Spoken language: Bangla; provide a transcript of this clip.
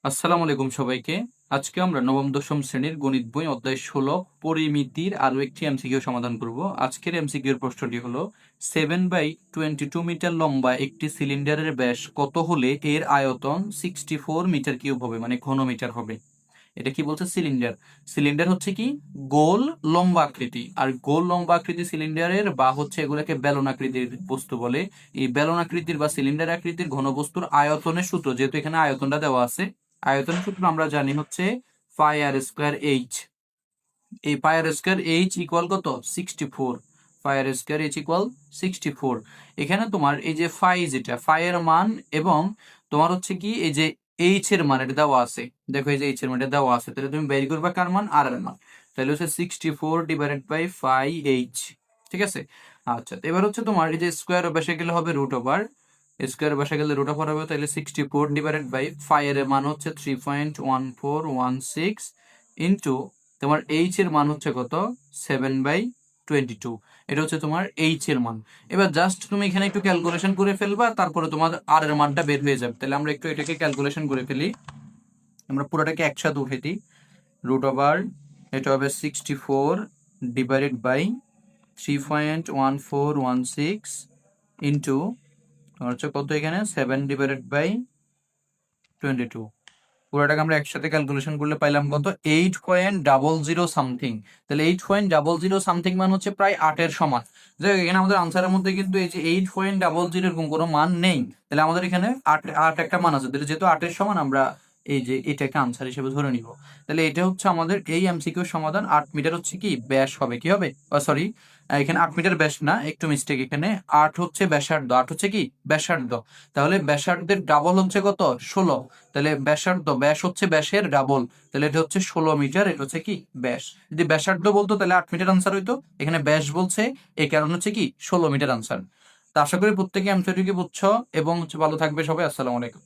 আসসালামু আলাইকুম সবাইকে। আজকে আমরা নবম দশম শ্রেণীর গণিত বই অধ্যায় 16 পরিমিতির আরো একটি এমসিকিউ সমাধান করব। আজকের এমসিকিউর প্রশ্নটি হলো 7/22 মিটার লম্বা একটি সিলিন্ডারের ব্যাস কত হলে এর আয়তন 64 মিটার কিউব হবে, মানে ঘনমিটার হবে। এটা কি বলছে? সিলিন্ডার। সিলিন্ডার হচ্ছে কি গোল লম্বা আকৃতি, আর গোল লম্বা আকৃতি সিলিন্ডারের বা হচ্ছে এগুলোকে বেলন আকৃতির বস্তু বলে। এই বেলন আকৃতির বা সিলিন্ডার আকৃতির ঘনবস্তুর আয়তনের সূত্র, যেহেতু এখানে আয়তনটা দেওয়া আছে, আয়তনের সূত্র আমরা জানি হচ্ছে পাই আর স্কোয়ার এইচ। এই পাই আর স্কোয়ার এইচ ইকুয়াল কত? 64। পাই আর স্কোয়ার এইচ ইকুয়াল 64। এখানে তোমার এই যে ফাই, যেটা ফাই এর মান, এবং তোমার হচ্ছে কি এই যে এইচ এর মান এটা দেওয়া আছে। দেখো এই যে এইচ এর মান এটা দেওয়া আছে, তাহলে তুমি বের করবে কার মান? আর এর মান। তাহলে হচ্ছে 64 ডিভাইডেড বাই ফাই এইচ। ঠিক আছে। আচ্ছা, তো এবার হচ্ছে তোমার এই যে স্কোয়ার বসে গেলে হবে রুট ওভার, স্কোয়ার বসে গেলে রুট ওভার হবে। তাহলে 64 ডিভাইডেড বাই ফাই এর মান হচ্ছে 3.1416 ইন্টু তোমার এইচ এর মান হচ্ছে কত? 7/22। এটা হচ্ছে তোমার এইচ এর মান। এবার জাস্ট তুমি এখানে একটু ক্যালকুলেশন করে ফেলবা, তারপরে তোমার আর এর মানটা বের হয়ে যাবে। তাহলে আমরা একটু এটাকে ক্যালকুলেশন করে ফেলি। আমরা পুরোটাকে একসাথে উঠে দিই। রুট ওভার এটা হবে 64 ডিভাইডেড বাই 3.1416 ইন্টু তোমার হচ্ছে কত এখানে? 7/22। পুরোটাকে আমরা একসাথে ক্যালকুলেশন করলে পাইলাম কত? 8.00 সামথিং। তাহলে 8.00 সামথিং মান হচ্ছে প্রায় 8-এর সমান। যাই হোক, এখানে আমাদের আনসারের মধ্যে কিন্তু এই যে 8.00 এরকম কোনো মান নেই। তাহলে আমাদের এখানে 8 একটা মান আছে। তাহলে যেহেতু 8-এর সমান, আমরা এই যে এটাকে আনসার হিসেবে ধরে নিব। তাহলে এটা হচ্ছে আমাদের এই এমসিকিউ সমাধান। 8 মিটার হচ্ছে কি ব্যাস হবে, কি হবে? সরি, এখানে 8 মিটার ব্যাস না, একটু মিস্টেক। এখানে 8 হচ্ছে ব্যাসার্ধ, 8 হচ্ছে কি ব্যাসার্ধ। তাহলে ব্যাসার্ধের ডাবল হচ্ছে কত? 16। তাহলে ব্যাসার্ধ, ব্যাস হচ্ছে ব্যাসের ডাবল, তাহলে এটা হচ্ছে 16 মিটার। এটা হচ্ছে কি ব্যাস। যদি ব্যাসার্ধ বলতো তাহলে 8 মিটার আনসার হইতো। এখানে ব্যাস বলছে, এই কারণ হচ্ছে কি 16 মিটার আনসার। তা আশা করি প্রত্যেকে এমসিকিউ বুঝছো এবং হচ্ছে ভালো থাকবে সবাই। আসসালামু আলাইকুম।